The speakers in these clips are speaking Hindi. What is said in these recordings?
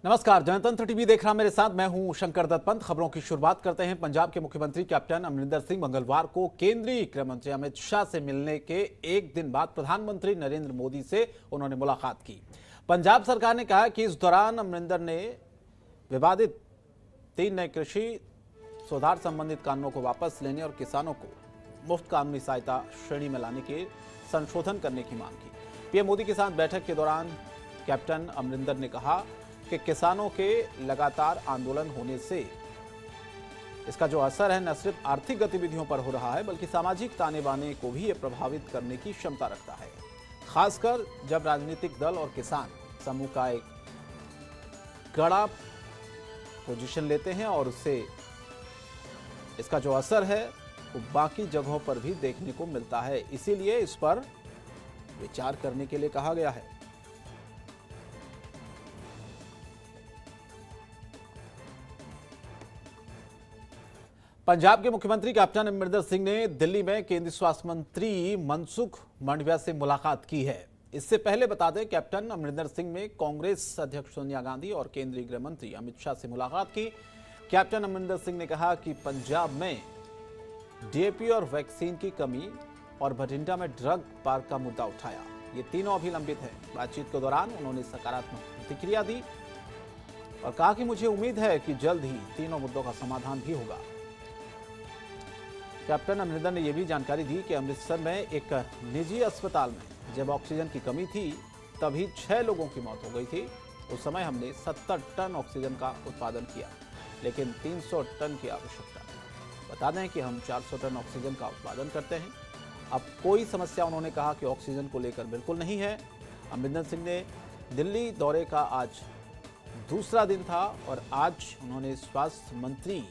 नमस्कार, जनतंत्र टीवी देख रहा मेरे साथ मैं हूं शंकर दत्त पंत। खबरों की शुरुआत करते हैं। पंजाब के मुख्यमंत्री कैप्टन अमरिंदर सिंह मंगलवार को केंद्रीय गृह मंत्री अमित शाह से मिलने के एक दिन बाद प्रधानमंत्री नरेंद्र मोदी से उन्होंने मुलाकात की। पंजाब सरकार ने कहा कि इस दौरान अमरिंदर ने विवादित 3 नए कृषि सुधार संबंधित कानूनों को वापस लेने और किसानों को मुफ्त कानूनी सहायता श्रेणी में लाने के संशोधन करने की मांग की। पीएम मोदी के साथ बैठक के दौरान कैप्टन अमरिंदर ने कहा कि किसानों के लगातार आंदोलन होने से इसका जो असर है न सिर्फ आर्थिक गतिविधियों पर हो रहा है बल्कि सामाजिक ताने बाने को भी ये प्रभावित करने की क्षमता रखता है, खासकर जब राजनीतिक दल और किसान समूह का एक कड़ा पोजीशन लेते हैं और उससे इसका जो असर है वो बाकी जगहों पर भी देखने को मिलता है। इसीलिए इस पर विचार करने के लिए कहा गया है। पंजाब के मुख्यमंत्री कैप्टन अमरिंदर सिंह ने दिल्ली में केंद्रीय स्वास्थ्य मंत्री मनसुख मांडविया से मुलाकात की है। इससे पहले बता दें, कैप्टन अमरिंदर सिंह ने कांग्रेस अध्यक्ष सोनिया गांधी और केंद्रीय गृह मंत्री अमित शाह से मुलाकात की। कैप्टन अमरिंदर सिंह ने कहा कि पंजाब में डीएपी और वैक्सीन की कमी और बठिंडा में ड्रग पार्क का मुद्दा उठाया। ये तीनों अभी लंबित है। बातचीत के दौरान उन्होंने सकारात्मक प्रतिक्रिया दी और कहा कि मुझे उम्मीद है कि जल्द ही तीनों मुद्दों का समाधान भी होगा। कैप्टन अमरिंदर ने यह भी जानकारी दी कि अमृतसर में एक निजी अस्पताल में जब ऑक्सीजन की कमी थी तभी 6 लोगों की मौत हो गई थी। उस समय हमने 70 टन ऑक्सीजन का उत्पादन किया, लेकिन 300 टन की आवश्यकता है। बता दें कि हम 400 टन ऑक्सीजन का उत्पादन करते हैं। अब कोई समस्या, उन्होंने कहा, कि ऑक्सीजन को लेकर बिल्कुल नहीं है। अमरिंदर सिंह ने दिल्ली दौरे का आज दूसरा दिन था और आज उन्होंने स्वास्थ्य मंत्री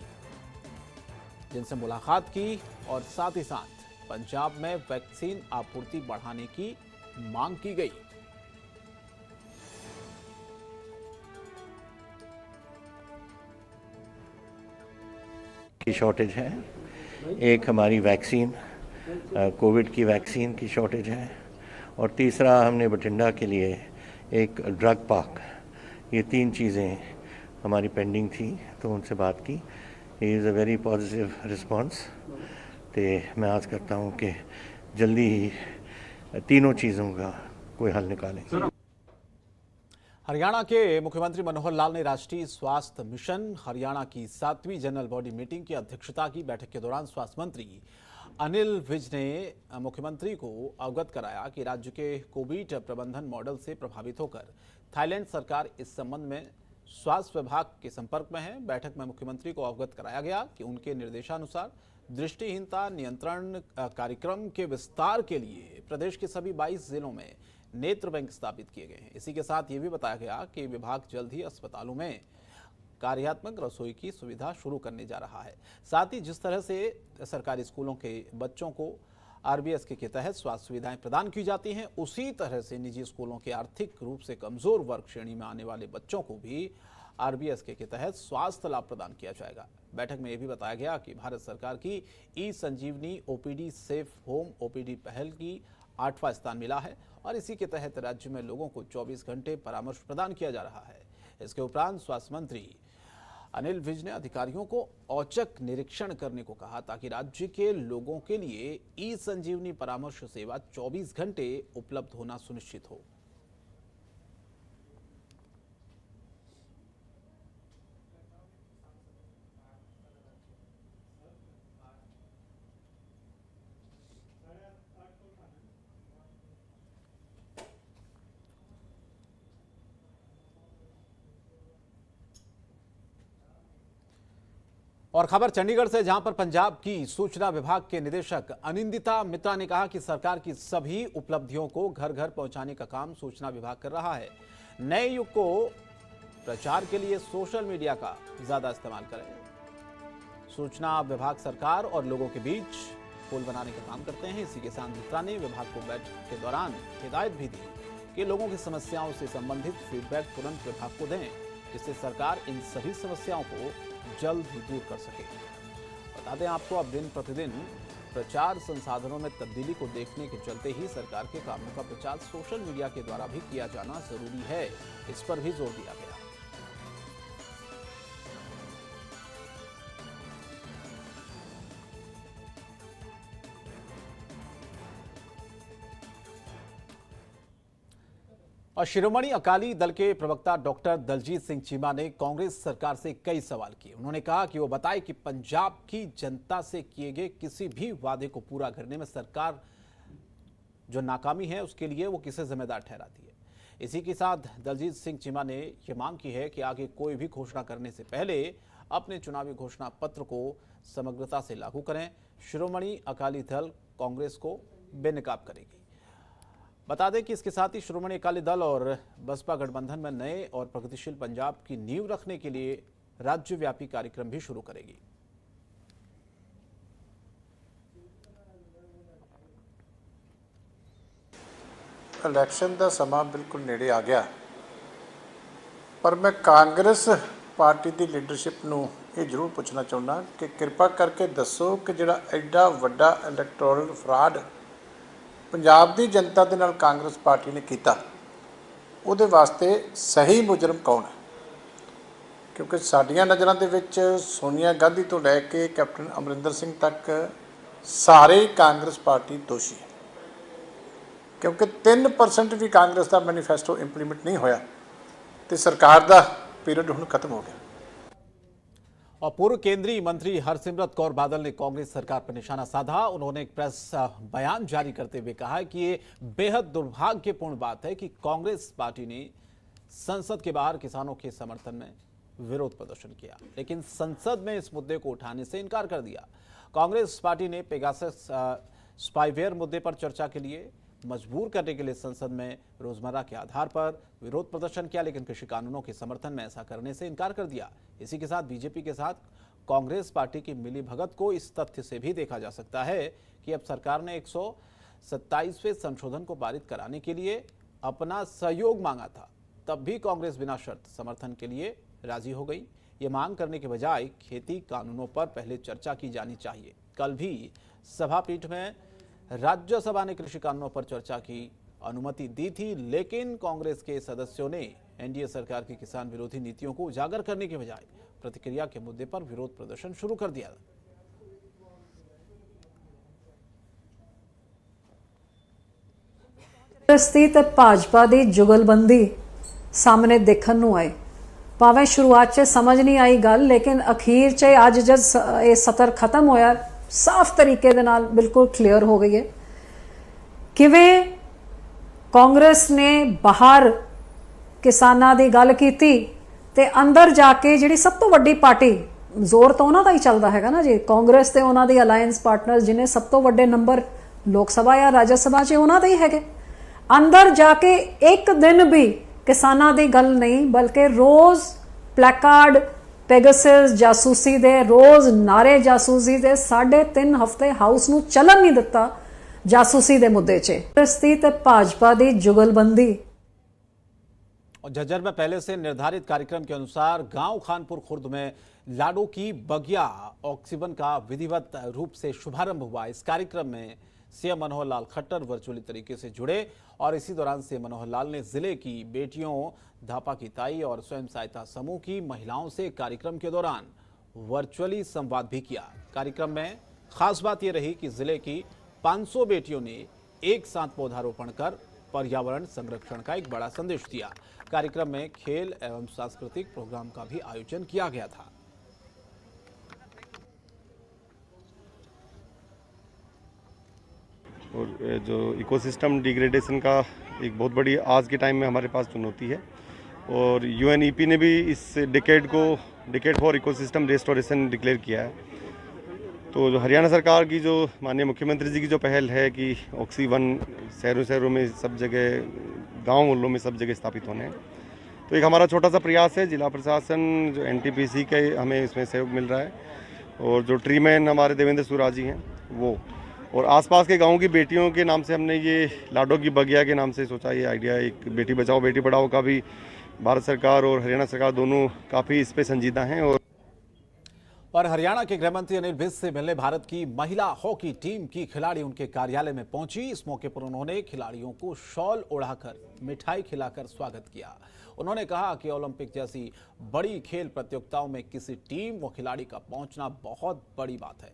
जिनसे मुलाकात की और साथ ही साथ पंजाब में वैक्सीन आपूर्ति बढ़ाने की मांग की गई। की शॉर्टेज है, एक हमारी वैक्सीन कोविड की वैक्सीन की शॉर्टेज है और तीसरा हमने बठिंडा के लिए एक ड्रग पार्क, ये 3 चीज़ें हमारी पेंडिंग थी, तो उनसे बात की। He is a very positive response. तो मैं आज करता हूँ कि जल्दी ही तीनों चीज़ों का कोई हल निकालेंगे। हरियाणा के मुख्यमंत्री मनोहर लाल ने राष्ट्रीय स्वास्थ्य मिशन हरियाणा की 7वीं जनरल बॉडी मीटिंग की अध्यक्षता की। बैठक के दौरान स्वास्थ्य मंत्री अनिल विज ने मुख्यमंत्री को अवगत कराया कि राज्य के कोविड प्रबंधन मॉडल से प्रभावित होकर थाईलैंड सरकार इस संबंध में स्वास्थ्य विभाग के संपर्क में है। बैठक में मुख्यमंत्री को अवगत कराया गया कि उनके निर्देशानुसार दृष्टिहीनता नियंत्रण कार्यक्रम के विस्तार के लिए प्रदेश के सभी 22 जिलों में नेत्र बैंक स्थापित किए गए हैं। इसी के साथ ये भी बताया गया कि विभाग जल्द ही अस्पतालों में कार्यात्मक रसोई की सुविधा शुरू करने जा रहा है। साथ ही जिस तरह से सरकारी स्कूलों के बच्चों को आरबीएसके के तहत स्वास्थ्य सुविधाएं प्रदान की जाती हैं, उसी तरह से निजी स्कूलों के आर्थिक रूप से कमजोर वर्ग श्रेणी में आने वाले बच्चों को भी आरबीएसके के तहत स्वास्थ्य लाभ प्रदान किया जाएगा। बैठक में यह भी बताया गया कि भारत सरकार की ई संजीवनी ओपीडी सेफ होम ओपीडी पहल की 8वां स्थान मिला है और इसी के तहत राज्य में लोगों को 24 घंटे परामर्श प्रदान किया जा रहा है। इसके उपरांत स्वास्थ्य मंत्री अनिल विज ने अधिकारियों को औचक निरीक्षण करने को कहा ताकि राज्य के लोगों के लिए ई संजीवनी परामर्श सेवा 24 घंटे उपलब्ध होना सुनिश्चित हो। और खबर चंडीगढ़ से, जहां पर पंजाब की सूचना विभाग के निदेशक अनिंदिता मित्रा ने कहा कि सरकार की सभी उपलब्धियों को घर घर पहुंचाने का काम सूचना विभाग कर रहा है। नए युग को प्रचार के लिए सोशल मीडिया का ज्यादा इस्तेमाल करें। सूचना विभाग सरकार और लोगों के बीच पुल बनाने का काम करते हैं। इसी के साथ मित्रा ने विभाग को बैठक के दौरान हिदायत भी दी कि लोगों की समस्याओं से संबंधित फीडबैक तुरंत विभाग को दें, जिससे सरकार इन सभी समस्याओं को जल्द ही दूर कर सके। बता दें आपको, अब दिन प्रतिदिन प्रचार संसाधनों में तब्दीली को देखने के चलते ही सरकार के कामों का प्रचार सोशल मीडिया के द्वारा भी किया जाना जरूरी है, इस पर भी जोर दिया गया। और शिरोमणि अकाली दल के प्रवक्ता डॉक्टर दलजीत सिंह चीमा ने कांग्रेस सरकार से कई सवाल किए। उन्होंने कहा कि वो बताए कि पंजाब की जनता से किए गए किसी भी वादे को पूरा करने में सरकार जो नाकामी है उसके लिए वो किसे जिम्मेदार ठहराती है। इसी के साथ दलजीत सिंह चीमा ने यह मांग की है कि आगे कोई भी घोषणा करने से पहले अपने चुनावी घोषणा पत्र को समग्रता से लागू करें। शिरोमणि अकाली दल कांग्रेस को बेनकाब करेगी। बता दें कि इसके साथ ही शिरोमणि अकाली दल और बसपा गठबंधन में नए और प्रगतिशील पंजाब की नींव रखने के लिए राज्यव्यापी कार्यक्रम भी शुरू करेगी। इलैक्शन का समा बिल्कुल नेड़े आ गया, पर मैं कांग्रेस पार्टी की लीडरशिप नूं ये जरूर पूछना चाहुंदा कि कृपा करके दसो कि जिहड़ा एडा वड्डा इलैक्टोरल फ्रॉड पंजाब की जनता दे नाल कांग्रेस पार्टी ने किया, उहदे वास्ते सही मुजरम कौन है? क्योंकि साडियां नज़रां दे विच सोनिया गांधी तो लैके कैप्टन अमरिंदर सिंह तक सारे कांग्रेस पार्टी दोषी है, क्योंकि 3% भी कांग्रेस का मैनीफेस्टो इंप्लीमेंट नहीं होया तो सरकार का पीरियड हुण खत्म हो गया। और पूर्व केंद्रीय मंत्री हरसिमरत कौर बादल ने कांग्रेस सरकार पर निशाना साधा। उन्होंने एक प्रेस बयान जारी करते हुए कहा कि ये बेहद दुर्भाग्यपूर्ण बात है कि कांग्रेस पार्टी ने संसद के बाहर किसानों के समर्थन में विरोध प्रदर्शन किया, लेकिन संसद में इस मुद्दे को उठाने से इनकार कर दिया। कांग्रेस पार्टी ने पेगासस स्पाईवेयर मुद्दे पर चर्चा के लिए मजबूर करने के लिए संसद में रोजमर्रा के आधार पर विरोध प्रदर्शन किया, लेकिन कृषि कानूनों के समर्थन में ऐसा करने से इनकार कर दिया। इसी के साथ बीजेपी के साथ कांग्रेस पार्टी की मिलीभगत को इस तथ्य से भी देखा जा सकता है कि अब सरकार ने 127वें संशोधन को पारित कराने के लिए अपना सहयोग मांगा था, तब भी कांग्रेस बिना शर्त समर्थन के लिए राजी हो गई। ये मांग करने के बजाय खेती कानूनों पर पहले चर्चा की जानी चाहिए। कल भी सभापीठ में राज्यसभा ने कृषि कानूनों पर चर्चा की अनुमति दी थी, लेकिन कांग्रेस के सदस्यों ने एनडीए सरकार की किसान विरोधी नीतियों को उजागर करने के बजाय प्रतिक्रिया के मुद्दे पर विरोध प्रदर्शन शुरू कर दिया। स्थित भाजपा की जुगलबंदी सामने देखने ਨੂੰ ਆਏ। ਭਾਵੇਂ शुरुआत 'ਚ समझ नहीं आई गल, लेकिन अखीर 'ਚ ਅੱਜ जब ये सत्र खत्म होया साफ तरीके दे नाल बिल्कुल क्लीयर हो गई है किवें कांग्रेस ने बाहर किसानां दी गल कीती ते अंदर जाके जिहड़ी सब तो वड्डी पार्टी, जोर तो उन्हां दा ही चलदा हैगा ना जी, कांग्रेस ते उन्हां दी अलायंस पार्टनर जिन्हें सब तो वड्डे नंबर लोक सभा या राज्य सभा 'ਚ उन्हां दे ही हैगे, अंदर जाके एक दिन भी किसानां दी गल नहीं, बल्कि रोज प्लैकार्ड पेगासस जासूसी दे, रोज नारे जासूसी दे, 3.5 हफ्ते हाउस नूं चलन नहीं दिता जासूसी दे मुद्दे 'च। स्थित भाजपा दी जुगलबंदी। और झज्जर में पहले से निर्धारित कार्यक्रम के अनुसार गांव खानपुर खुर्द में लाडो की बगिया ऑक्सीजन का विधिवत रूप से शुभारंभ हुआ। इस कार्यक्रम में सीएम मनोहर लाल खट्टर वर्चुअली तरीके से जुड़े और इसी दौरान सीएम मनोहर लाल ने जिले की बेटियों, धापा की ताई और स्वयं सहायता समूह की महिलाओं से कार्यक्रम के दौरान वर्चुअली संवाद भी किया। कार्यक्रम में खास बात यह रही कि जिले की 500 बेटियों ने एक साथ पौधारोपण कर पर्यावरण संरक्षण का एक बड़ा संदेश दिया। कार्यक्रम में खेल एवं सांस्कृतिक प्रोग्राम का भी आयोजन किया गया था। और जो इकोसिस्टम डिग्रेडेशन का एक बहुत बड़ी आज के टाइम में हमारे पास चुनौती है, और यूएनईपी ने भी इस decade for ecosystem restoration declare किया है। तो जो हरियाणा सरकार की जो माननीय मुख्यमंत्री जी की जो पहल है कि ऑक्सीवन शहरों में सब जगह, गांव मोहल्लों में सब जगह स्थापित होने हैं, तो एक हमारा छोटा सा प्रयास है। जिला प्रशासन जो एनटीपीसी के हमें इसमें सहयोग मिल रहा है, और जो ट्री मैन हमारे देवेंद्र सूरा जी हैं वो, और आसपास के गांवों की बेटियों के नाम से हमने ये लाडो की बगिया के नाम से सोचा। ये आइडिया एक बेटी बचाओ बेटी पढ़ाओ का भी भारत सरकार और हरियाणा सरकार दोनों काफ़ी इस पे संजीदा हैं। और हरियाणा के गृह मंत्री अनिल विज से मिलने भारत की महिला हॉकी टीम की खिलाड़ी उनके कार्यालय में पहुंची। इस मौके पर उन्होंने खिलाड़ियों को शॉल ओढ़ाकर मिठाई खिलाकर स्वागत किया। उन्होंने कहा कि ओलंपिक जैसी बड़ी खेल प्रतियोगिताओं में किसी टीम व खिलाड़ी का पहुंचना बहुत बड़ी बात है,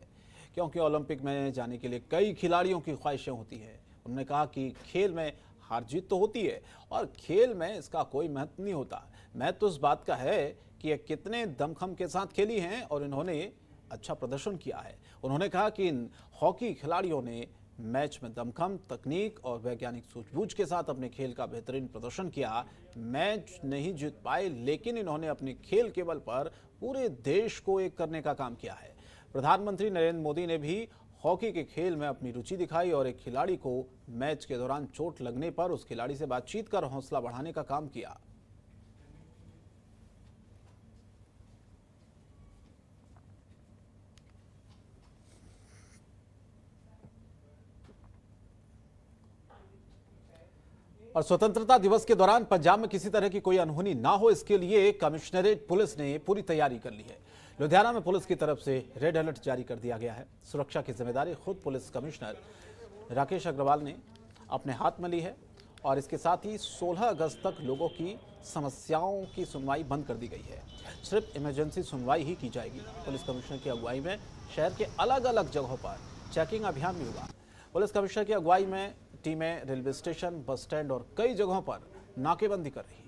क्योंकि ओलंपिक में जाने के लिए कई खिलाड़ियों की ख्वाहिशें होती हैं। उन्होंने कहा कि खेल में हार जीत तो होती है और खेल में इसका कोई महत्व नहीं होता। महत्व तो इस बात का है कि ये कितने दमखम के साथ खेली हैं और इन्होंने अच्छा प्रदर्शन किया है। उन्होंने कहा कि इन हॉकी खिलाड़ियों ने मैच में दमखम, तकनीक और वैज्ञानिक सूझबूझ के साथ अपने खेल का बेहतरीन प्रदर्शन किया। मैच नहीं जीत पाए, लेकिन इन्होंने अपने खेल के बल पर पूरे देश को एक करने का काम किया है। प्रधानमंत्री नरेंद्र मोदी ने भी हॉकी के खेल में अपनी रुचि दिखाई और एक खिलाड़ी को मैच के दौरान चोट लगने पर उस खिलाड़ी से बातचीत कर हौसला बढ़ाने का काम किया। और स्वतंत्रता दिवस के दौरान पंजाब में किसी तरह की कोई अनहोनी ना हो, इसके लिए कमिश्नरेट पुलिस ने पूरी तैयारी कर ली है। लुधियाना में पुलिस की तरफ से रेड अलर्ट जारी कर दिया गया है। सुरक्षा की जिम्मेदारी खुद पुलिस कमिश्नर राकेश अग्रवाल ने अपने हाथ में ली है और इसके साथ ही 16 अगस्त तक लोगों की समस्याओं की सुनवाई बंद कर दी गई है। सिर्फ इमरजेंसी सुनवाई ही की जाएगी। पुलिस कमिश्नर की अगुवाई में शहर के अलग अलग जगहों पर चेकिंग अभियान भी होगा। पुलिस कमिश्नर की अगुवाई में टीमें रेलवे स्टेशन, बस स्टैंड और कई जगहों पर नाकेबंदी कर रही है।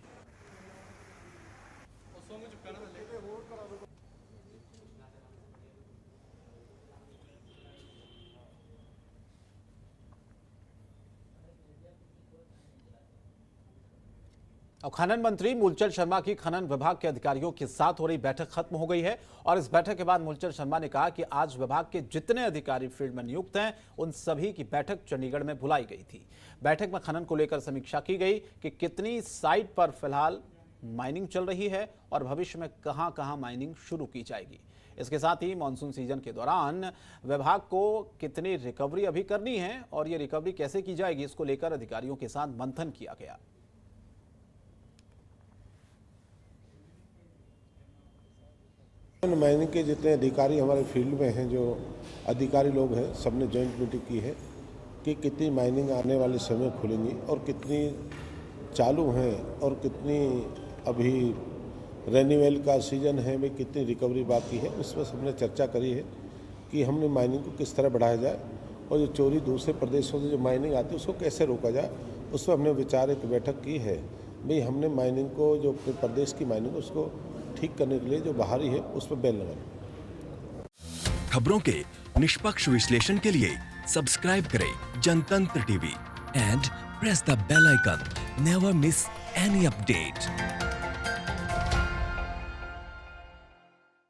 और खनन मंत्री मूलचंद शर्मा की खनन विभाग के अधिकारियों के साथ हो रही बैठक खत्म हो गई है और इस बैठक के बाद मूलचंद शर्मा ने कहा कि आज विभाग के जितने अधिकारी फील्ड में नियुक्त हैं उन सभी की बैठक चंडीगढ़ में बुलाई गई थी। बैठक में खनन को लेकर समीक्षा की गई कि कितनी साइट पर फिलहाल माइनिंग चल रही है और भविष्य में कहां माइनिंग शुरू की जाएगी। इसके साथ ही मानसून सीजन के दौरान विभाग को कितनी रिकवरी अभी करनी है और ये रिकवरी कैसे की जाएगी, इसको लेकर अधिकारियों के साथ मंथन किया गया। माइनिंग के जितने अधिकारी हमारे फील्ड में हैं, जो अधिकारी लोग हैं, सबने जॉइंट मीटिंग की है कि कितनी माइनिंग आने वाले समय खुलेंगी और कितनी चालू हैं और कितनी अभी रेन्यूअल का सीजन है में कितनी रिकवरी बाकी है। उस पर सबने चर्चा करी है कि हमने माइनिंग को किस तरह बढ़ाया जाए और जो चोरी दूसरे प्रदेशों से जो माइनिंग आती है उसको कैसे रोका जाए। उस पर हमने विचार एक बैठक की है। भाई हमने माइनिंग को, जो प्रदेश की माइनिंग उसको ठीक करने के लिए जो बाहरी है उस पर बैन लगाना। खबरों के निष्पक्ष विश्लेषण के लिए सब्सक्राइब करें Jantantra TV and press the bell icon. Never miss any update.